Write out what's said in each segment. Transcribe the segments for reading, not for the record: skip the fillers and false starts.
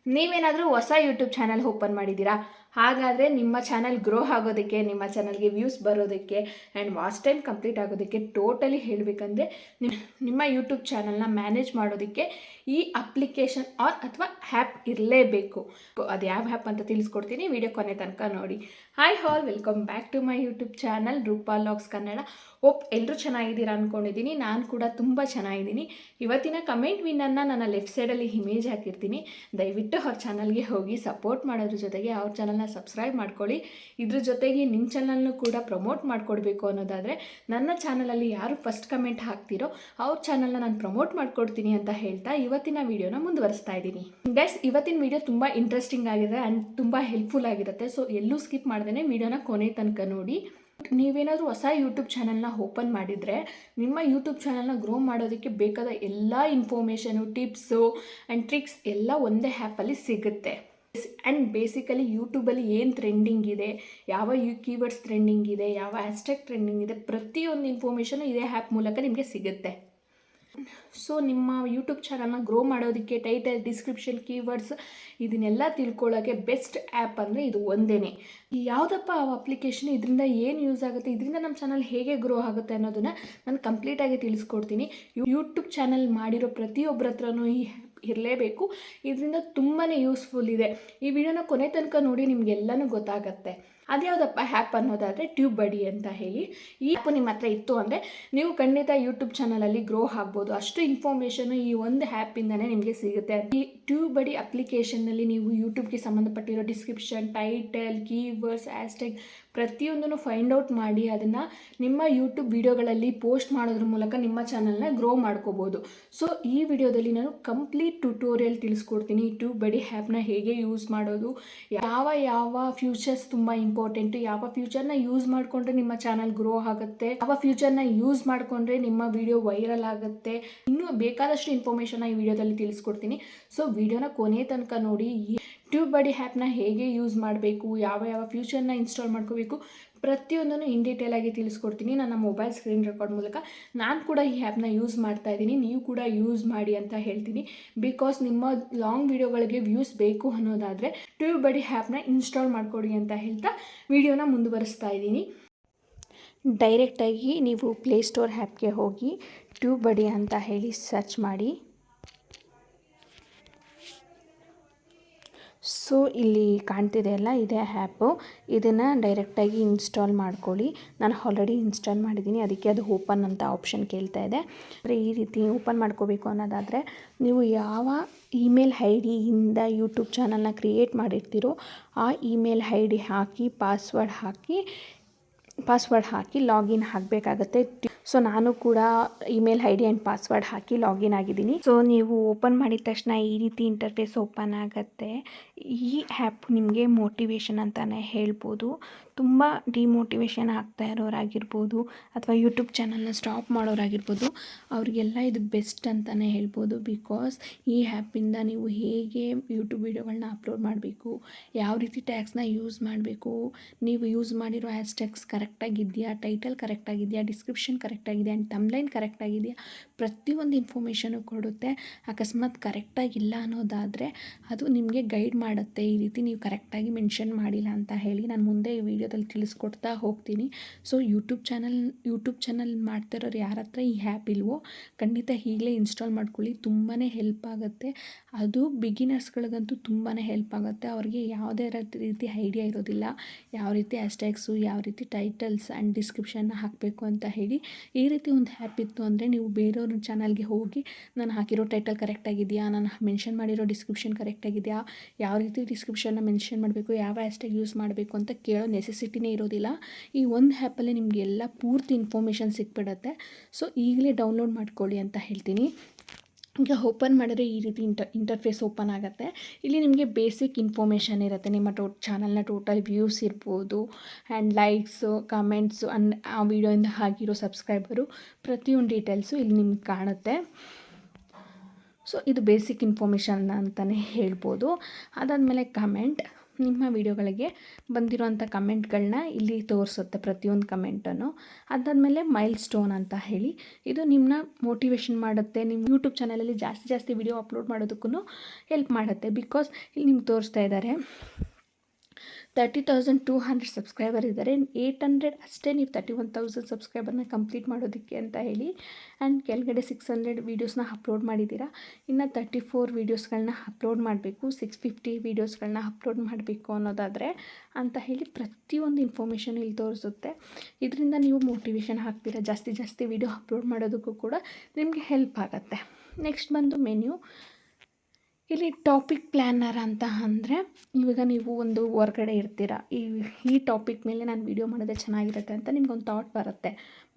ನೀವೇನಾದರೂ ಹೊಸ YouTube channel open ಮಾಡಿದ್ದೀರಾ? ಹಾಗಾದರೆ ನಿಮ್ಮ ಚಾನಲ್ ಗ್ರೋ ಆಗೋದಕ್ಕೆ, ನಿಮ್ಮ ಚಾನಲ್ಗೆ ವ್ಯೂಸ್ ಬರೋದಕ್ಕೆ ಆ್ಯಂಡ್ ವಾಚ್ ಟೈಮ್ ಕಂಪ್ಲೀಟ್ ಆಗೋದಕ್ಕೆ ಟೋಟಲಿ ಹೇಳಬೇಕಂದ್ರೆ ನಿಮ್ಮ ಯೂಟ್ಯೂಬ್ ಚಾನಲ್ನ ಮ್ಯಾನೇಜ್ ಮಾಡೋದಕ್ಕೆ ಈ ಅಪ್ಲಿಕೇಶನ್ ಅಥವಾ ಆ್ಯಪ್ ಇರಲೇಬೇಕು. ಅದು ಯಾವ ಆ್ಯಪ್ ಅಂತ ತಿಳಿಸ್ಕೊಡ್ತೀನಿ, ವಿಡಿಯೋ ಕೊನೆ ತನಕ ನೋಡಿ. Hi all, welcome back to my YouTube channel Roopa vlogs Kannada. ಎಲ್ಲರೂ ಚೆನ್ನಾಗಿದ್ದೀರಾ ಅಂದ್ಕೊಂಡಿದ್ದೀನಿ. ನಾನು ಕೂಡ ತುಂಬ ಚೆನ್ನಾಗಿದ್ದೀನಿ. ಇವತ್ತಿನ ಕಮೆಂಟ್ ವಿನ್ನನ್ನು ನನ್ನ ಲೆಫ್ಟ್ ಸೈಡಲ್ಲಿ ಇಮೇಜ್ ಹಾಕಿರ್ತೀನಿ. ದಯವಿಟ್ಟು ಅವ್ರ ಚಾನಲ್ಗೆ ಹೋಗಿ ಸಪೋರ್ಟ್ ಮಾಡೋದ್ರ ಜೊತೆಗೆ ಅವ್ರ ಚಾನಲ್ನ ಸಬ್ಸ್ಕ್ರೈಬ್ ಮಾಡ್ಕೊಳ್ಳಿ. ಇದ್ರ ಜೊತೆಗೆ ನಿಮ್ಮ ಚಾನಲ್ನು ಕೂಡ ಪ್ರಮೋಟ್ ಮಾಡಿಕೊಡ್ಬೇಕು ಅನ್ನೋದಾದರೆ ನನ್ನ ಚಾನಲಲ್ಲಿ ಯಾರು ಫಸ್ಟ್ ಕಮೆಂಟ್ ಹಾಕ್ತಿರೋ ಅವ್ರ ಚಾನಲ್ನ ನಾನು ಪ್ರಮೋಟ್ ಮಾಡಿಕೊಡ್ತೀನಿ ಅಂತ ಹೇಳ್ತಾ ಇವತ್ತಿನ ವೀಡಿಯೋನ ಮುಂದುವರಿಸ್ತಾ ಇದ್ದೀನಿ. ಗೈಸ್, ಇವತ್ತಿನ ವೀಡಿಯೋ ತುಂಬ ಇಂಟ್ರೆಸ್ಟಿಂಗ್ ಆಗಿದೆ ಆ್ಯಂಡ್ ತುಂಬ ಹೆಲ್ಪ್ಫುಲ್ ಆಗಿರುತ್ತೆ. ಸೊ ಎಲ್ಲೂ ಸ್ಕಿಪ್ ಮಾಡ್ದೇ ವೀಡಿಯೋನ ಕೊನೆ ತನಕ ನೋಡಿ. ನೀವೇನಾದರೂ ಹೊಸ ಯೂಟ್ಯೂಬ್ ಚಾನಲ್ನ ಓಪನ್ ಮಾಡಿದರೆ ನಿಮ್ಮ ಯೂಟ್ಯೂಬ್ ಚಾನಲ್ನ ಗ್ರೋ ಮಾಡೋದಕ್ಕೆ ಬೇಕಾದ ಎಲ್ಲ ಇನ್ಫಾರ್ಮೇಷನು, ಟಿಪ್ಸು ಆ್ಯಂಡ್ ಟ್ರಿಕ್ಸ್ ಎಲ್ಲ ಒಂದೇ ಆ್ಯಪಲ್ಲಿ ಸಿಗುತ್ತೆ. ಆ್ಯಂಡ್ ಬೇಸಿಕಲಿ ಯೂಟ್ಯೂಬಲ್ಲಿ ಏನು ಟ್ರೆಂಡಿಂಗ್ ಇದೆ, ಯಾವ ಕೀವರ್ಡ್ಸ್ ಟ್ರೆಂಡಿಂಗ್ ಇದೆ, ಯಾವ ಹ್ಯಾಶ್ಟ್ಯಾಗ್ ಟ್ರೆಂಡಿಂಗ್ ಇದೆ, ಪ್ರತಿಯೊಂದು ಇನ್ಫಾರ್ಮೇಷನು ಇದೇ ಆ್ಯಪ್ ಮೂಲಕ ನಿಮಗೆ ಸಿಗುತ್ತೆ. ಸೊ ನಿಮ್ಮ ಯೂಟ್ಯೂಬ್ ಚಾನಲ್ನ ಗ್ರೋ ಮಾಡೋದಕ್ಕೆ ಟೈಟಲ್, ಡಿಸ್ಕ್ರಿಪ್ಷನ್, ಕೀವರ್ಡ್ಸ್ ಇದನ್ನೆಲ್ಲ ತಿಳ್ಕೊಳ್ಳೋಕ್ಕೆ ಬೆಸ್ಟ್ ಆ್ಯಪ್ ಅಂದರೆ ಇದು ಒಂದೇ. ಯಾವುದಪ್ಪ ಆ ಅಪ್ಲಿಕೇಶನ್, ಇದರಿಂದ ಏನು ಯೂಸ್ ಆಗುತ್ತೆ, ಇದರಿಂದ ನಮ್ಮ ಚಾನಲ್ ಹೇಗೆ ಗ್ರೋ ಆಗುತ್ತೆ ಅನ್ನೋದನ್ನು ನಾನು ಕಂಪ್ಲೀಟಾಗಿ ತಿಳಿಸ್ಕೊಡ್ತೀನಿ. ಯೂಟ್ಯೂಬ್ ಚಾನಲ್ ಮಾಡಿರೋ ಪ್ರತಿಯೊಬ್ಬರ ಹತ್ರನೂ ಈ ಇರಲೇಬೇಕು. ಇದರಿಂದ ತುಂಬಾ ಯೂಸ್ಫುಲ್ ಇದೆ. ಈ ವಿಡಿಯೋನ ಕೊನೆ ತನಕ ನೋಡಿ, ನಿಮಗೆಲ್ಲನೂ ಗೊತ್ತಾಗತ್ತೆ. ಅದ್ಯಾವುದಪ್ಪ ಆ್ಯಪ್ ಅನ್ನೋದಾದರೆ ಟ್ಯೂಬ್ ಬಡಿ ಅಂತ ಹೇಳಿ. ಈ ಆ್ಯಪ್ ನಿಮ್ಮ ಹತ್ರ ಇತ್ತು ಅಂದರೆ ನೀವು ಖಂಡಿತ ಯೂಟ್ಯೂಬ್ ಚಾನಲಲ್ಲಿ ಗ್ರೋ ಆಗ್ಬೋದು. ಅಷ್ಟು ಇನ್ಫಾರ್ಮೇಷನು ಈ ಒಂದು ಆ್ಯಪಿಂದನೇ ನಿಮಗೆ ಸಿಗುತ್ತೆ. ಈ ಟ್ಯೂಬ್ ಬಡಿ ಅಪ್ಲಿಕೇಶನ್ನಲ್ಲಿ ನೀವು ಯೂಟ್ಯೂಬ್ಗೆ ಸಂಬಂಧಪಟ್ಟಿರೋ ಡಿಸ್ಕ್ರಿಪ್ಷನ್, ಟೈಟಲ್, ಕೀವರ್ಡ್ಸ್, ಹ್ಯಾಶ್ಟ್ಯಾಗ್ ಪ್ರತಿಯೊಂದನ್ನು ಫೈಂಡ್ ಔಟ್ ಮಾಡಿ ಅದನ್ನು ನಿಮ್ಮ ಯೂಟ್ಯೂಬ್ ವಿಡಿಯೋಗಳಲ್ಲಿ ಪೋಸ್ಟ್ ಮಾಡೋದ್ರ ಮೂಲಕ ನಿಮ್ಮ ಚಾನಲ್ನ ಗ್ರೋ ಮಾಡ್ಕೋಬೋದು. ಸೊ ಈ ವಿಡಿಯೋದಲ್ಲಿ ನಾನು ಕಂಪ್ಲೀಟ್ ಟ್ಯುಟೋರಿಯಲ್ ತಿಳಿಸ್ಕೊಡ್ತೀನಿ. ಟ್ಯೂಬ್ ಬಡಿ ಆ್ಯಪ್ನ ಹೇಗೆ ಯೂಸ್ ಮಾಡೋದು, ಯಾವ ಫ್ಯೂಚರ್ಸ್ ತುಂಬ ಇಂಪಾರ್ಟೆಂಟು, ಯಾವ ಫ್ಯೂಚರ್ನ ಯೂಸ್ ಮಾಡಿಕೊಂಡ್ರೆ ನಿಮ್ಮ ಚಾನಲ್ ಗ್ರೋ ಆಗುತ್ತೆ, ಯಾವ ಫ್ಯೂಚರ್ನ ಯೂಸ್ ಮಾಡಿಕೊಂಡ್ರೆ ನಿಮ್ಮ ವಿಡಿಯೋ ವೈರಲ್ ಆಗುತ್ತೆ, ಇನ್ನೂ ಬೇಕಾದಷ್ಟು ಇನ್ಫಾರ್ಮೇಷನ್ನ ಈ ವಿಡಿಯೋದಲ್ಲಿ ತಿಳಿಸ್ಕೊಡ್ತೀನಿ. ಸೊ ವಿಡಿಯೋನ ಕೊನೆ ತನಕ ನೋಡಿ. ಈ ಟ್ಯೂಬ್ ಬಡಿ ಆ್ಯಪ್ನ ಹೇಗೆ ಯೂಸ್ ಮಾಡಬೇಕು, ಯಾವ ಫ್ಯೂಚರ್ನ ಇನ್ಸ್ಟಾಲ್ ಮಾಡ್ಕೋಬೇಕು, ಪ್ರತಿಯೊಂದನ್ನು ಇನ್ ಡೀಟೇಲ್ ಆಗಿ ತಿಳಿಸ್ಕೊಡ್ತೀನಿ ನನ್ನ ಮೊಬೈಲ್ ಸ್ಕ್ರೀನ್ ರೆಕಾರ್ಡ್ ಮೂಲಕ. ನಾನು ಕೂಡ ಈ ಆ್ಯಪ್ನ ಯೂಸ್ ಮಾಡ್ತಾ ಇದ್ದೀನಿ, ನೀವು ಕೂಡ ಯೂಸ್ ಮಾಡಿ ಅಂತ ಹೇಳ್ತೀನಿ. ಬಿಕಾಸ್ ನಿಮ್ಮ ಲಾಂಗ್ ವಿಡಿಯೋಗಳಿಗೆ ವ್ಯೂಸ್ ಬೇಕು ಅನ್ನೋದಾದರೆ ಟ್ಯೂಬ್ ಬಡಿ ಆ್ಯಪ್ನ ಇನ್ಸ್ಟಾಲ್ ಮಾಡಿಕೊಡಿ ಅಂತ ಹೇಳ್ತಾ ವಿಡಿಯೋನ ಮುಂದುವರಿಸ್ತಾ ಇದ್ದೀನಿ. ಡೈರೆಕ್ಟಾಗಿ ನೀವು ಪ್ಲೇಸ್ಟೋರ್ ಆ್ಯಪ್ಗೆ ಹೋಗಿ ಟ್ಯೂಬ್ ಬಡಿ ಅಂತ ಹೇಳಿ ಸರ್ಚ್ ಮಾಡಿ. ಸೊ ಇಲ್ಲಿ ಕಾಣ್ತಿದೆ ಅಲ್ಲ, ಇದೇ ಆ್ಯಪು. ಇದನ್ನು ಡೈರೆಕ್ಟಾಗಿ ಇನ್ಸ್ಟಾಲ್ ಮಾಡ್ಕೊಳ್ಳಿ. ನಾನು ಆಲ್ರೆಡಿ ಇನ್ಸ್ಟಾಲ್ ಮಾಡಿದ್ದೀನಿ, ಅದಕ್ಕೆ ಅದು ಓಪನ್ ಅಂತ ಆಪ್ಷನ್ ಕೇಳ್ತಾ ಇದೆ. ಅಂದರೆ ಈ ರೀತಿ ಓಪನ್ ಮಾಡ್ಕೋಬೇಕು ಅನ್ನೋದಾದರೆ ನೀವು ಯಾವ ಇಮೇಲ್ ಐ ಡಿಯಿಂದ ಯೂಟ್ಯೂಬ್ ಚಾನಲ್ನ ಕ್ರಿಯೇಟ್ ಮಾಡಿರ್ತೀರೋ ಆ ಇಮೇಲ್ ಐ ಡಿ ಹಾಕಿ ಪಾಸ್ವರ್ಡ್ ಹಾಕಿ ಲಾಗಿನ್ ಆಗಬೇಕಾಗತ್ತೆ. ಸೊ ನಾನು ಕೂಡ email I D and password ಹಾಕಿ ಲಾಗಿನ್ ಆಗಿದ್ದೀನಿ. ಸೊ ನೀವು ಓಪನ್ ಮಾಡಿದ ತಕ್ಷಣ ಈ ರೀತಿ ಇಂಟರ್ಫೇಸ್ ಓಪನ್ ಆಗುತ್ತೆ. ಈ ಆ್ಯಪ್ ನಿಮಗೆ ಮೋಟಿವೇಶನ್ ಅಂತಲೇ ಹೇಳ್ಬೋದು. ತುಂಬ ಡಿಮೋಟಿವೇಶನ್ ಆಗ್ತಾ ಇರೋರಾಗಿರ್ಬೋದು ಅಥವಾ ಯೂಟ್ಯೂಬ್ ಚಾನಲ್ನ ಸ್ಟಾಪ್ ಮಾಡೋರಾಗಿರ್ಬೋದು, ಅವರಿಗೆಲ್ಲ ಇದು ಬೆಸ್ಟ್ ಅಂತಲೇ ಹೇಳ್ಬೋದು. ಬಿಕಾಸ್ ಈ ಆ್ಯಪಿಂದ ನೀವು ಹೇಗೆ ಯೂಟ್ಯೂಬ್ ವೀಡಿಯೋಗಳನ್ನ ಅಪ್ಲೋಡ್ ಮಾಡಬೇಕು, ಯಾವ ರೀತಿ ಟ್ಯಾಗ್ಸ್ನ ಯೂಸ್ ಮಾಡಬೇಕು, ನೀವು ಯೂಸ್ ಮಾಡಿರೋ ಹ್ಯಾಶ್ಟ್ಯಾಗ್ಸ್ ಕರೆಕ್ಟಾಗಿದೆಯಾ, ಟೈಟಲ್ ಕರೆಕ್ಟಾಗಿದೆಯಾ, ಡಿಸ್ಕ್ರಿಪ್ಷನ್ ಕರೆಕ್ಟಾಗಿದೆ ಆ್ಯಂಡ್ ತಮ್ಲೈನ್ ಕರೆಕ್ಟಾಗಿದೆಯಾ, ಪ್ರತಿಯೊಂದು ಇನ್ಫಾರ್ಮೇಷನು ಕೊಡುತ್ತೆ. ಅಕಸ್ಮಾತ್ ಕರೆಕ್ಟಾಗಿಲ್ಲ ಅನ್ನೋದಾದರೆ ಅದು ನಿಮಗೆ ಗೈಡ್ ಮಾಡುತ್ತೆ. ಈ ರೀತಿ ನೀವು ಕರೆಕ್ಟಾಗಿ ಮೆನ್ಷನ್ ಮಾಡಿಲ್ಲ ಅಂತ ಹೇಳಿ ನಾನು ಮುಂದೆ ಈ ವಿಡಿಯೋದಲ್ಲಿ ತಿಳಿಸ್ಕೊಡ್ತಾ ಹೋಗ್ತೀನಿ. ಸೊ ಯೂಟ್ಯೂಬ್ ಚಾನಲ್ ಮಾಡ್ತಿರೋರು ಯಾರ ಹತ್ರ ಈ ಆ್ಯಪ್ ಇಲ್ವೋ ಖಂಡಿತ ಈಗಲೇ ಇನ್ಸ್ಟಾಲ್ ಮಾಡ್ಕೊಳ್ಳಿ. ತುಂಬಾ ಹೆಲ್ಪ್ ಆಗುತ್ತೆ. ಅದು ಬಿಗಿನರ್ಸ್ಗಳಿಗಂತೂ ತುಂಬಾ ಹೆಲ್ಪ್ ಆಗುತ್ತೆ. ಅವ್ರಿಗೆ ಯಾವುದೇ ರೀತಿ ಐಡಿಯಾ ಇರೋದಿಲ್ಲ, ಯಾವ ರೀತಿ ಹ್ಯಾಶ್ಟ್ಯಾಗ್ಸು, ಯಾವ ರೀತಿ ಟೈಟಲ್ಸ್ ಆ್ಯಂಡ್ ಡಿಸ್ಕ್ರಿಪ್ಷನ್ನ ಹಾಕಬೇಕು ಅಂತ ಹೇಳಿ. ಈ ರೀತಿ ಒಂದು ಆ್ಯಪ್ ಇತ್ತು ಅಂದರೆ ನೀವು ಬೇರೆಯವ್ರ ಚಾನಲ್ಗೆ ಹೋಗಿ ನಾನು ಹಾಕಿರೋ ಟೈಟಲ್ ಕರೆಕ್ಟಾಗಿದೆಯಾ, ನಾನು ಮೆನ್ಷನ್ ಮಾಡಿರೋ ಡಿಸ್ಕ್ರಿಪ್ಷನ್ ಕರೆಕ್ಟಾಗಿದೆಯಾ, ಯಾವ ರೀತಿ ಡಿಸ್ಕ್ರಿಪ್ಷನ್ನ ಮೆನ್ಷನ್ ಮಾಡಬೇಕು, ಯಾವ ಹ್ಯಾಶ್ಟ್ಯಾಗ್ ಯೂಸ್ ಮಾಡಬೇಕು ಅಂತ ಕೇಳೋ ನೆಸೆಸಿಟಿನೇ ಇರೋದಿಲ್ಲ. ಈ ಒಂದು ಆ್ಯಪಲ್ಲಿ ನಿಮಗೆಲ್ಲ ಪೂರ್ತಿ ಇನ್ಫಾರ್ಮೇಷನ್ ಸಿಕ್ಬಿಡುತ್ತೆ. ಸೊ ಈಗಲೇ ಡೌನ್ಲೋಡ್ ಮಾಡ್ಕೊಳ್ಳಿ ಅಂತ ಹೇಳ್ತೀನಿ. ಈಗ ಓಪನ್ ಮಾಡಿದ್ರೆ ಈ ರೀತಿ ಇಂಟರ್ಫೇಸ್ ಓಪನ್ ಆಗುತ್ತೆ. ಇಲ್ಲಿ ನಿಮಗೆ ಬೇಸಿಕ್ ಇನ್ಫಾರ್ಮೇಷನ್ ಇರುತ್ತೆ. ನಿಮ್ಮ ಚಾನಲ್ನ ಟೋಟಲ್ ವ್ಯೂಸ್ ಇರ್ಬೋದು ಆ್ಯಂಡ್ ಲೈಕ್ಸು, ಕಮೆಂಟ್ಸು ಆ್ಯಂಡ್ ಆ ವಿಡಿಯೋಯಿಂದ ಆಗಿರೋ ಸಬ್ಸ್ಕ್ರೈಬರು ಪ್ರತಿಯೊಂದು ಡೀಟೇಲ್ಸು ಇಲ್ಲಿ ನಿಮ್ಗೆ ಕಾಣುತ್ತೆ. ಸೊ ಇದು ಬೇಸಿಕ್ ಇನ್ಫಾರ್ಮೇಷನ್ ಅಂತಲೇ ಹೇಳ್ಬೋದು. ಅದಾದಮೇಲೆ ಕಮೆಂಟ್, ನಿಮ್ಮ ವಿಡಿಯೋಗಳಿಗೆ ಬಂದಿರೋಂಥ ಕಮೆಂಟ್ಗಳನ್ನ ಇಲ್ಲಿ ತೋರಿಸುತ್ತೆ, ಪ್ರತಿಯೊಂದು ಕಮೆಂಟನ್ನು. ಅದಾದಮೇಲೆ ಮೈಲ್ ಸ್ಟೋನ್ ಅಂತ ಹೇಳಿ, ಇದು ನಿಮ್ಮನ್ನ ಮೋಟಿವೇಶನ್ ಮಾಡುತ್ತೆ. ನಿಮ್ಮ ಯೂಟ್ಯೂಬ್ ಚಾನಲಲ್ಲಿ ಜಾಸ್ತಿ ವಿಡಿಯೋ ಅಪ್ಲೋಡ್ ಮಾಡೋದಕ್ಕೂ ಹೆಲ್ಪ್ ಮಾಡುತ್ತೆ. ಬಿಕಾಸ್ ಇಲ್ಲಿ ನಿಮ್ಗೆ ತೋರಿಸ್ತಾ ಇದ್ದಾರೆ 30,200 ಸಬ್ಸ್ಕ್ರೈಬರ್ ಇದ್ದಾರೆ. 800 ಅಷ್ಟೇ ನೀವು 31,000 ಸಬ್ಸ್ಕ್ರೈಬರ್ನ ಕಂಪ್ಲೀಟ್ ಮಾಡೋದಕ್ಕೆ ಅಂತ ಹೇಳಿ. ಆ್ಯಂಡ್ ಕೆಳಗಡೆ 600 ವೀಡಿಯೋಸ್ನ ಅಪ್ಲೋಡ್ ಮಾಡಿದ್ದೀರಾ. ಇನ್ನು 34 ವೀಡಿಯೋಸ್ಗಳನ್ನ ಅಪ್ಲೋಡ್ ಮಾಡಬೇಕು, 650 ವೀಡಿಯೋಸ್ಗಳನ್ನ ಅಪ್ಲೋಡ್ ಮಾಡಬೇಕು ಅನ್ನೋದಾದರೆ ಅಂತ ಹೇಳಿ ಪ್ರತಿಯೊಂದು ಇನ್ಫಾರ್ಮೇಷನ್ ಇಲ್ಲಿ ತೋರಿಸುತ್ತೆ. ಇದರಿಂದ ನೀವು ಮೋಟಿವೇಶನ್ ಆಗ್ತೀರಾ, ಜಾಸ್ತಿ ವೀಡಿಯೋ ಅಪ್ಲೋಡ್ ಮಾಡೋದಕ್ಕೂ ಕೂಡ ನಿಮಗೆ ಹೆಲ್ಪ್ ಆಗುತ್ತೆ. ನೆಕ್ಸ್ಟ್ ಬಂದು ಮೆನ್ಯೂ. ಇಲ್ಲಿ ಟಾಪಿಕ್ ಪ್ಲ್ಯಾನರ್ ಅಂತ ಅಂದರೆ, ಇವಾಗ ನೀವು ಒಂದು ಹೊರ್ಗಡೆ ಇರ್ತೀರ, ಈ ಟಾಪಿಕ್ ಮೇಲೆ ನಾನು ವೀಡಿಯೋ ಮಾಡಿದ್ರೆ ಚೆನ್ನಾಗಿರುತ್ತೆ ಅಂತ ನಿಮ್ಗೊಂದು ಥಾಟ್ ಬರುತ್ತೆ.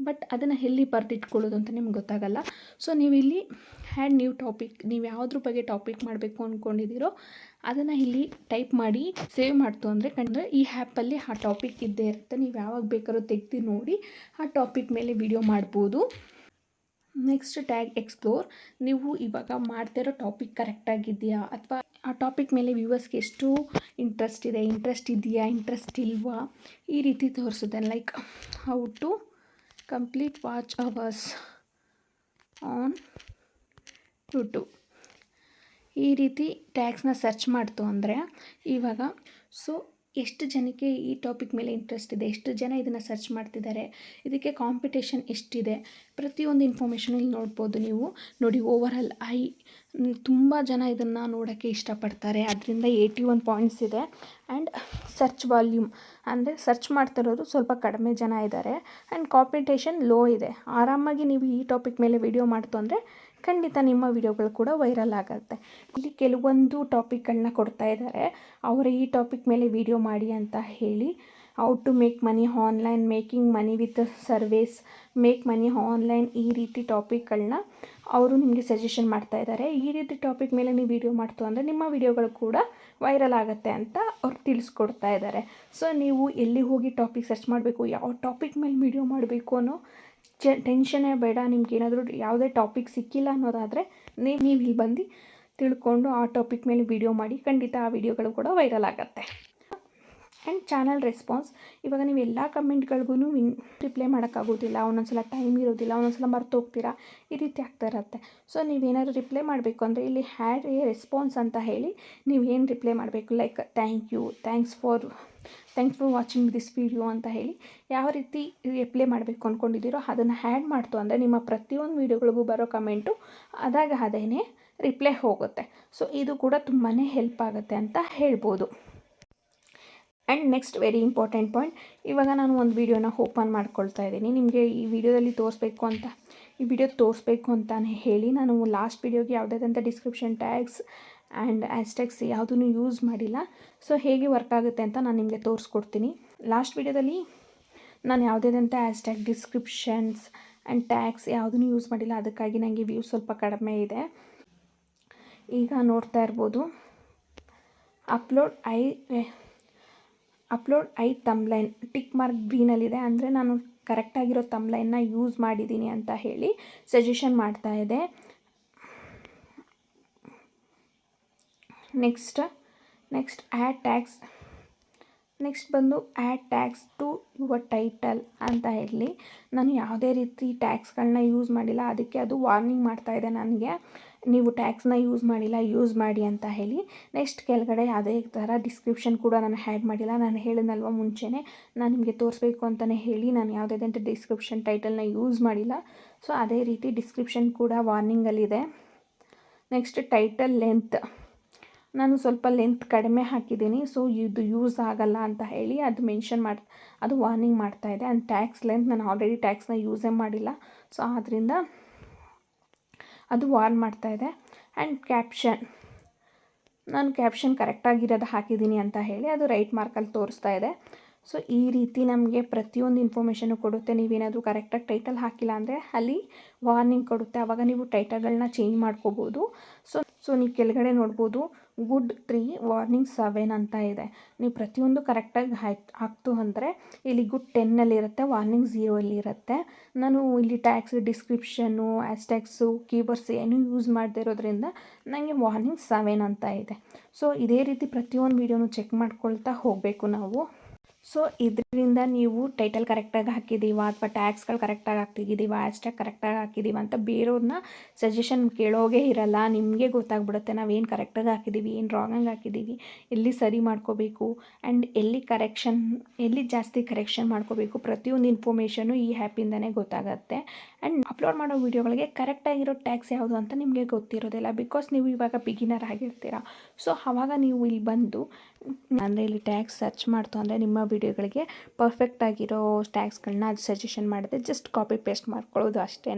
ಬಟ್ ಅದನ್ನು ಎಲ್ಲಿ ಬರೆದಿಟ್ಕೊಳ್ಳೋದು ಅಂತ ನಿಮ್ಗೆ ಗೊತ್ತಾಗಲ್ಲ. ಸೊ ನೀವು ಇಲ್ಲಿ ಹ್ಯಾಡ್ ನ್ಯೂ ಟಾಪಿಕ್, ನೀವು ಯಾವುದ್ರ ಬಗ್ಗೆ ಟಾಪಿಕ್ ಮಾಡಬೇಕು ಅಂದ್ಕೊಂಡಿದ್ದೀರೋ ಅದನ್ನು ಇಲ್ಲಿ ಟೈಪ್ ಮಾಡಿ ಸೇವ್ ಮಾಡ್ತು ಅಂದರೆ ಈ ಆ್ಯಪಲ್ಲಿ ಆ ಟಾಪಿಕ್ ಇದ್ದೇ ಇರುತ್ತೆ. ನೀವು ಯಾವಾಗ ಬೇಕಾದ್ರೂ ತೆಗೆದು ನೋಡಿ ಆ ಟಾಪಿಕ್ ಮೇಲೆ ವೀಡಿಯೋ ಮಾಡ್ಬೋದು. Next tag explore. ನೀವು ಇವಾಗ ಮಾಡ್ತಿರೋ ಟಾಪಿಕ್ ಕರೆಕ್ಟಾಗಿದೆಯಾ, ಅಥವಾ ಆ ಟಾಪಿಕ್ ಮೇಲೆ ವ್ಯೂವರ್ಸ್ಗೆ ಎಷ್ಟು ಇಂಟ್ರೆಸ್ಟ್ ಇದೆಯಾ, ಇಂಟ್ರೆಸ್ಟ್ ಇಲ್ವಾ, ಈ ರೀತಿ ತೋರಿಸುತ್ತೆ. Like how to complete watch hours on YouTube. ಈ ರೀತಿ ಟ್ಯಾಗ್ಸ್ನ ಸರ್ಚ್ ಮಾಡ್ತು ಅಂದರೆ ಇವಾಗ ಎಷ್ಟು ಜನಕ್ಕೆ ಈ ಟಾಪಿಕ್ ಮೇಲೆ ಇಂಟ್ರೆಸ್ಟ್ ಇದೆ, ಎಷ್ಟು ಜನ ಇದನ್ನು ಸರ್ಚ್ ಮಾಡ್ತಿದ್ದಾರೆ, ಇದಕ್ಕೆ ಕಾಂಪಿಟೇಷನ್ ಎಷ್ಟಿದೆ, ಪ್ರತಿಯೊಂದು ಇನ್ಫಾರ್ಮೇಷನ್ ಇಲ್ಲಿ ನೋಡ್ಬೋದು ನೀವು. ನೋಡಿ, ಓವರಾಲ್ ತುಂಬ ಜನ ಇದನ್ನು ನೋಡೋಕ್ಕೆ ಇಷ್ಟಪಡ್ತಾರೆ, ಅದರಿಂದ 81 ಪಾಯಿಂಟ್ಸ್ ಇದೆ. ಆ್ಯಂಡ್ ಸರ್ಚ್ ವಾಲ್ಯೂಮ್ ಅಂದರೆ ಸರ್ಚ್ ಮಾಡ್ತಿರೋದು ಸ್ವಲ್ಪ ಕಡಿಮೆ ಜನ ಇದ್ದಾರೆ. ಆ್ಯಂಡ್ ಕಾಂಪಿಟೇಷನ್ ಲೋ ಇದೆ. ಆರಾಮಾಗಿ ನೀವು ಈ ಟಾಪಿಕ್ ಮೇಲೆ ವಿಡಿಯೋ ಮಾಡ್ತು ಅಂದರೆ ಖಂಡಿತ ನಿಮ್ಮ ವಿಡಿಯೋಗಳು ಕೂಡ ವೈರಲ್ ಆಗುತ್ತೆ. ಇಲ್ಲಿ ಕೆಲವೊಂದು ಟಾಪಿಕ್ಗಳನ್ನ ಕೊಡ್ತಾ ಇದ್ದಾರೆ, ಅವರು ಈ ಟಾಪಿಕ್ ಮೇಲೆ ವಿಡಿಯೋ ಮಾಡಿ ಅಂತ ಹೇಳಿ. How to make money online, making money with service, make money online, ಈ ರೀತಿ ಟಾಪಿಕ್ಗಳನ್ನ ಅವರು ನಿಮಗೆ ಸಜೆಷನ್ ಮಾಡ್ತಾ ಇದ್ದಾರೆ. ಈ ರೀತಿ ಟಾಪಿಕ್ ಮೇಲೆ ನೀವು ವಿಡಿಯೋ ಮಾಡ್ತು ಅಂದರೆ ನಿಮ್ಮ ವಿಡಿಯೋಗಳು ಕೂಡ ವೈರಲ್ ಆಗುತ್ತೆ ಅಂತ ಅವ್ರು ತಿಳಿಸ್ಕೊಡ್ತಾ ಇದ್ದಾರೆ. ಸೊ ನೀವು ಎಲ್ಲಿ ಹೋಗಿ ಟಾಪಿಕ್ ಸರ್ಚ್ ಮಾಡಬೇಕು, ಯಾವ ಟಾಪಿಕ್ ಮೇಲೆ ವಿಡಿಯೋ ಮಾಡಬೇಕು ಅನ್ನೋ ಟೆನ್ಷನ್ನೇ ಬೇಡ. ನಿಮ್ಗೇನಾದರೂ ಯಾವುದೇ ಟಾಪಿಕ್ ಸಿಕ್ಕಿಲ್ಲ ಅನ್ನೋದಾದರೆ ನೀವು ಇಲ್ಲಿ ಬಂದು ತಿಳ್ಕೊಂಡು ಆ ಟಾಪಿಕ್ ಮೇಲೆ ವಿಡಿಯೋ ಮಾಡಿ, ಖಂಡಿತ ಆ ವಿಡಿಯೋಗಳು ಕೂಡ ವೈರಲ್ ಆಗುತ್ತೆ. And channel response. ಇವಾಗ ನೀವು ಎಲ್ಲ ಕಮೆಂಟ್ಗಳಿಗೂ ರಿಪ್ಲೈ ಮಾಡೋಕ್ಕಾಗೋದಿಲ್ಲ, ಒಂದೊಂದ್ಸಲ ಟೈಮ್ ಇರೋದಿಲ್ಲ, ಒಂದೊಂದ್ಸಲ ಮರ್ತೋಗ್ತೀರಾ, ಈ ರೀತಿ ಆಗ್ತಾ ಇರುತ್ತೆ. ಸೊ ನೀವೇನಾದರೂ ರಿಪ್ಲೈ ಮಾಡಬೇಕು ಅಂದರೆ ಇಲ್ಲಿ ಹ್ಯಾಡ್ ಎ ರೆಸ್ಪಾನ್ಸ್ ಅಂತ ಹೇಳಿ ನೀವು ಏನು ರಿಪ್ಲೈ ಮಾಡಬೇಕು, like thanks for watching this video ಅಂತ ಹೇಳಿ ಯಾವ ರೀತಿ ರಿಪ್ಲೈ ಮಾಡಬೇಕು ಅಂದ್ಕೊಂಡಿದ್ದೀರೋ ಅದನ್ನು ಹ್ಯಾಡ್ ಮಾಡ್ತು ಅಂದರೆ ನಿಮ್ಮ ಪ್ರತಿಯೊಂದು ವೀಡಿಯೋಗಳಿಗೂ ಬರೋ ಕಮೆಂಟು ಅದೇನೇ ರಿಪ್ಲೈ ಹೋಗುತ್ತೆ. ಸೊ ಇದು ಕೂಡ ತುಂಬಾ ಹೆಲ್ಪ್ ಆಗುತ್ತೆ ಅಂತ ಹೇಳ್ಬೋದು. And next very important point, ಇವಾಗ ನಾನು ಒಂದು ವೀಡಿಯೋನ ಓಪನ್ ಮಾಡ್ಕೊಳ್ತಾ ಇದ್ದೀನಿ. ನಿಮಗೆ ಈ ವಿಡಿಯೋ ತೋರಿಸ್ಬೇಕು ಅಂತಾನೆ ಹೇಳಿ ನಾನು ಲಾಸ್ಟ್ ವೀಡಿಯೋಗೆ ಯಾವುದಾದಂಥ ಡಿಸ್ಕ್ರಿಪ್ಷನ್ ಟ್ಯಾಗ್ಸ್ ಆ್ಯಂಡ್ ಹ್ಯಾಶ್ಟ್ಯಾಗ್ಸ್ ಯಾವುದೂ ಯೂಸ್ ಮಾಡಿಲ್ಲ. ಸೊ ಹೇಗೆ ವರ್ಕ್ ಆಗುತ್ತೆ ಅಂತ ನಾನು ನಿಮಗೆ ತೋರಿಸ್ಕೊಡ್ತೀನಿ. ಲಾಸ್ಟ್ ವೀಡಿಯೋದಲ್ಲಿ ನಾನು ಯಾವುದಾದಂಥ ಹ್ಯಾಶ್ಟ್ಯಾಗ್, ಡಿಸ್ಕ್ರಿಪ್ಷನ್ಸ್ ಆ್ಯಂಡ್ ಟ್ಯಾಗ್ಸ್ ಯಾವುದೂ ಯೂಸ್ ಮಾಡಿಲ್ಲ, ಅದಕ್ಕಾಗಿ ನನಗೆ ವ್ಯೂಸ್ ಸ್ವಲ್ಪ ಕಡಿಮೆ ಇದೆ. ಈಗ ನೋಡ್ತಾ ಇರ್ಬೋದು, ಅಪ್ಲೋಡ್ ಐ ತಮ್ಲೈನ್ ಟಿಕ್ ಮಾರ್ಕ್ ಗ್ರೀನಲ್ಲಿದೆ, ಅಂದರೆ ನಾನು ಕರೆಕ್ಟಾಗಿರೋ ತಮ್ಲೈನ್ನ ಯೂಸ್ ಮಾಡಿದ್ದೀನಿ ಅಂತ ಹೇಳಿ ಸಜೆಷನ್ ಮಾಡ್ತಾ ಇದೆ. Next add tags. ನೆಕ್ಸ್ಟ್ ಬಂದು add tags to your title ಅಂತ ಹೇಳಿ ನಾನು ಯಾವುದೇ ರೀತಿ ಟ್ಯಾಗ್ಸ್ಗಳನ್ನ ಯೂಸ್ ಮಾಡಿಲ್ಲ, ಅದಕ್ಕೆ ಅದು ವಾರ್ನಿಂಗ್ ಮಾಡ್ತಾ ಇದೆ ನನಗೆ, ನೀವು ಟ್ಯಾಗ್ಸ್ನ ಯೂಸ್ ಮಾಡಿಲ್ಲ, ಯೂಸ್ ಮಾಡಿ ಅಂತ ಹೇಳಿ. ನೆಕ್ಸ್ಟ್ ಕೆಳಗಡೆ ಅದೇ ಥರ ಡಿಸ್ಕ್ರಿಪ್ಷನ್ ಕೂಡ ನಾನು ಆ್ಯಡ್ ಮಾಡಿಲ್ಲ. ನಾನು ಹೇಳಿದ್ನಲ್ವ ಮುಂಚೆನೇ, ನಾನು ನಿಮಗೆ ತೋರಿಸ್ಬೇಕು ಅಂತಲೇ ಹೇಳಿ ನಾನು ಯಾವುದಾದಂಥ ಡಿಸ್ಕ್ರಿಪ್ಷನ್ ಟೈಟಲ್ನ ಯೂಸ್ ಮಾಡಿಲ್ಲ. ಸೊ ಅದೇ ರೀತಿ ಡಿಸ್ಕ್ರಿಪ್ಷನ್ ಕೂಡ ವಾರ್ನಿಂಗಲ್ಲಿದೆ. ನೆಕ್ಸ್ಟ್ ಟೈಟಲ್ ಲೆಂತ್, ನಾನು ಸ್ವಲ್ಪ ಲೆಂತ್ ಕಡಿಮೆ ಹಾಕಿದ್ದೀನಿ, ಸೊ ಇದು ಯೂಸ್ ಆಗಲ್ಲ ಅಂತ ಹೇಳಿ ಅದು ವಾರ್ನಿಂಗ್ ಮಾಡ್ತಾ ಇದೆ. ಆ್ಯಂಡ್ ಟ್ಯಾಗ್ಸ್ ಲೆಂತ್, ನಾನು ಆಲ್ರೆಡಿ ಟ್ಯಾಗ್ಸ್ನ ಯೂಸೇ ಮಾಡಿಲ್ಲ, ಸೊ ಆದ್ದರಿಂದ ಅದು ವಾರ್ನ್ ಮಾಡ್ತಾ ಇದೆ. ಆ್ಯಂಡ್ ಕ್ಯಾಪ್ಷನ್, ನಾನು ಕ್ಯಾಪ್ಷನ್ ಕರೆಕ್ಟಾಗಿರೋದು ಹಾಕಿದ್ದೀನಿ ಅಂತ ಹೇಳಿ ಅದು ರೈಟ್ ಮಾರ್ಕಲ್ಲಿ ತೋರಿಸ್ತಾ ಇದೆ. ಸೊ ಈ ರೀತಿ ನಮಗೆ ಪ್ರತಿಯೊಂದು ಇನ್ಫಾರ್ಮೇಷನ್ನು ಕೊಡುತ್ತೆ. ನೀವೇನಾದರೂ ಕರೆಕ್ಟಾಗಿ ಟೈಟಲ್ ಹಾಕಿಲ್ಲ ಅಂದರೆ ಅಲ್ಲಿ ವಾರ್ನಿಂಗ್ ಕೊಡುತ್ತೆ. ಆವಾಗ ನೀವು ಟೈಟಲ್ಗಳನ್ನ ಚೇಂಜ್ ಮಾಡ್ಕೋಬೋದು. ಸೊ ನೀವು ಕೆಳಗಡೆ ನೋಡ್ಬೋದು ಗುಡ್ 3 ವಾರ್ನಿಂಗ್ 7 ಅಂತ ಇದೆ. ನೀವು ಪ್ರತಿಯೊಂದು ಕರೆಕ್ಟಾಗಿ ಹಾಕ್ತು ಅಂದರೆ ಇಲ್ಲಿ ಗುಡ್ 10 ಇರುತ್ತೆ, ವಾರ್ನಿಂಗ್ 0 ಇರುತ್ತೆ. ನಾನು ಇಲ್ಲಿ ಟ್ಯಾಗ್ಸ್, ಡಿಸ್ಕ್ರಿಪ್ಷನ್ನು, ಹ್ಯಾಶ್ಟ್ಯಾಗ್ಸು, ಕೀವರ್ಡ್ಸ್ ಏನೂ ಯೂಸ್ ಮಾಡದೇ ಇರೋದ್ರಿಂದ ನನಗೆ ವಾರ್ನಿಂಗ್ 7 ಅಂತ ಇದೆ. ಸೊ ಇದೇ ರೀತಿ ಪ್ರತಿಯೊಂದು ವೀಡಿಯೋನು ಚೆಕ್ ಮಾಡ್ಕೊಳ್ತಾ ಹೋಗಬೇಕು ನಾವು. ಸೊ ಇದರಿಂದ ನೀವು ಟೈಟಲ್ ಕರೆಕ್ಟಾಗಿ ಹಾಕಿದ್ದೀವ ಅಥವಾ ಟ್ಯಾಗ್ಸ್ಗಳು ಕರೆಕ್ಟಾಗಿ ಹಾಕಿದ್ದೀವ, ಹ್ಯಾಶ್ಟ್ಯಾಗ್ ಕರೆಕ್ಟಾಗಿ ಹಾಕಿದ್ದೀವ ಅಂತ ಬೇರೆಯವ್ರನ್ನ ಸಜೆಷನ್ ಕೇಳೋಗೇ ಇರಲ್ಲ. ನಿಮಗೆ ಗೊತ್ತಾಗ್ಬಿಡುತ್ತೆ ನಾವೇನು ಕರೆಕ್ಟಾಗಿ ಹಾಕಿದ್ದೀವಿ, ಏನು ರಾಂಗಾಗಿ ಹಾಕಿದ್ದೀವಿ, ಎಲ್ಲಿ ಸರಿ ಮಾಡ್ಕೋಬೇಕು ಆ್ಯಂಡ್ ಎಲ್ಲಿ ಜಾಸ್ತಿ ಕರೆಕ್ಷನ್ ಮಾಡ್ಕೋಬೇಕು. ಪ್ರತಿಯೊಂದು ಇನ್ಫಾರ್ಮೇಷನು ಈ ಆ್ಯಪಿಂದನೇ ಗೊತ್ತಾಗುತ್ತೆ. ಆ್ಯಂಡ್ ಅಪ್ಲೋಡ್ ಮಾಡೋ ವೀಡಿಯೋಗಳಿಗೆ ಕರೆಕ್ಟಾಗಿರೋ ಟ್ಯಾಗ್ಸ್ ಯಾವುದು ಅಂತ ನಿಮಗೆ ಗೊತ್ತಿರೋದಿಲ್ಲ, ಬಿಕಾಸ್ ನೀವು ಇವಾಗ ಬಿಗಿನರ್ ಆಗಿರ್ತೀರ. ಸೊ ಆವಾಗ ನೀವು ಇಲ್ಲಿ ಬಂದು ಅಂದರೆ ಇಲ್ಲಿ ಟ್ಯಾಗ್ಸ್ ಸರ್ಚ್ ಮಾಡ್ತು ಅಂದರೆ ನಿಮ್ಮ ವೀಡಿಯೋಗಳಿಗೆ ಪರ್ಫೆಕ್ಟಾಗಿರೋ ಟ್ಯಾಗ್ಸ್ಗಳನ್ನ ಅದು ಸಜೆಷನ್ ಮಾಡಿದೆ. ಜಸ್ಟ್ ಕಾಪಿ ಪೇಸ್ಟ್ ಮಾಡ್ಕೊಳ್ಳೋದು ಅಷ್ಟೇ.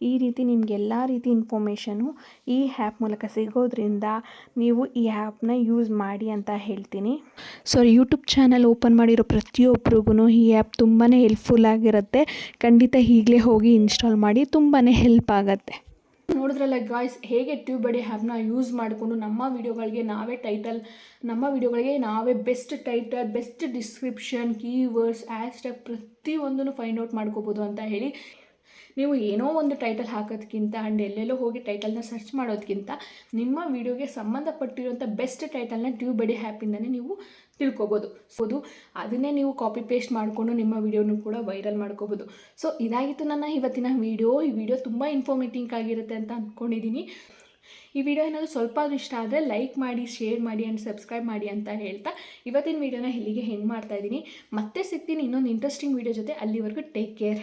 ಈ ರೀತಿ ನಿಮ್ಗೆ ಎಲ್ಲ ರೀತಿ ಇನ್ಫಾರ್ಮೇಷನು ಈ ಆ್ಯಪ್ ಮೂಲಕ ಸಿಗೋದ್ರಿಂದ ನೀವು ಈ ಆ್ಯಪ್ನ ಯೂಸ್ ಮಾಡಿ ಅಂತ ಹೇಳ್ತೀನಿ. ಸೊ ಯೂಟ್ಯೂಬ್ ಚಾನಲ್ ಓಪನ್ ಮಾಡಿರೋ ಪ್ರತಿಯೊಬ್ಬರಿಗೂ ಈ ಆ್ಯಪ್ ತುಂಬಾ ಹೆಲ್ಪ್ಫುಲ್ ಆಗಿರುತ್ತೆ. ಖಂಡಿತ ಈಗಲೇ ಹೋಗಿ ಇನ್ಸ್ಟಾಲ್ ಮಾಡಿ, ತುಂಬಾ ಹೆಲ್ಪ್ ಆಗುತ್ತೆ. ನೋಡಿದ್ರಲ್ಲ ಗಾಯ್ಸ್, ಹೇಗೆ ಟ್ಯೂಬಡಿ ಆ್ಯಪ್ನ ಯೂಸ್ ಮಾಡಿಕೊಂಡು ನಮ್ಮ ವೀಡಿಯೋಗಳಿಗೆ ನಾವೇ best title, best description, keywords, hashtag ಪ್ರತಿಯೊಂದನ್ನು ಫೈಂಡ್ ಔಟ್ ಮಾಡ್ಕೋಬೋದು ಅಂತ ಹೇಳಿ. ನೀವು ಏನೋ ಒಂದು ಟೈಟಲ್ ಹಾಕೋದಕ್ಕಿಂತ ಆ್ಯಂಡ್ ಎಲ್ಲೆಲ್ಲೋ ಹೋಗಿ ಟೈಟಲ್ನ ಸರ್ಚ್ ಮಾಡೋದಕ್ಕಿಂತ ನಿಮ್ಮ ವೀಡಿಯೋಗೆ ಸಂಬಂಧಪಟ್ಟಿರುವಂಥ ಬೆಸ್ಟ್ ಟೈಟಲ್ನ ಟ್ಯೂಬಡಿ ಆ್ಯಪಿಂದನೇ ನೀವು ತಿಳ್ಕೊಬೋದು. ಅದನ್ನೇ ನೀವು ಕಾಪಿ ಪೇಸ್ಟ್ ಮಾಡಿಕೊಂಡು ನಿಮ್ಮ ವೀಡಿಯೋನು ಕೂಡ ವೈರಲ್ ಮಾಡ್ಕೋಬೋದು. ಸೊ ಇದಾಗಿತ್ತು ನನ್ನ ಇವತ್ತಿನ ವೀಡಿಯೋ. ಈ ವಿಡಿಯೋ ತುಂಬ ಇನ್ಫಾರ್ಮೇಟಿವ್ ಆಗಿರುತ್ತೆ ಅಂತ ಅಂದ್ಕೊಂಡಿದ್ದೀನಿ. ಈ ವಿಡಿಯೋ ಏನಾದರೂ ಸ್ವಲ್ಪ ಇಷ್ಟ ಆದರೆ ಲೈಕ್ ಮಾಡಿ, ಶೇರ್ ಮಾಡಿ ಆ್ಯಂಡ್ ಸಬ್ಸ್ಕ್ರೈಬ್ ಮಾಡಿ ಅಂತ ಹೇಳ್ತಾ ಇವತ್ತಿನ ವೀಡಿಯೋನ ಇಲ್ಲಿಗೆ ಎಂಡ್ ಮಾಡ್ತಾ ಇದ್ದೀನಿ. ಮತ್ತೆ ಸಿಗ್ತೀನಿ ಇನ್ನೊಂದು ಇಂಟ್ರೆಸ್ಟಿಂಗ್ ವೀಡಿಯೋ ಜೊತೆ. ಅಲ್ಲಿವರೆಗೂ ಟೇಕ್ ಕೇರ್.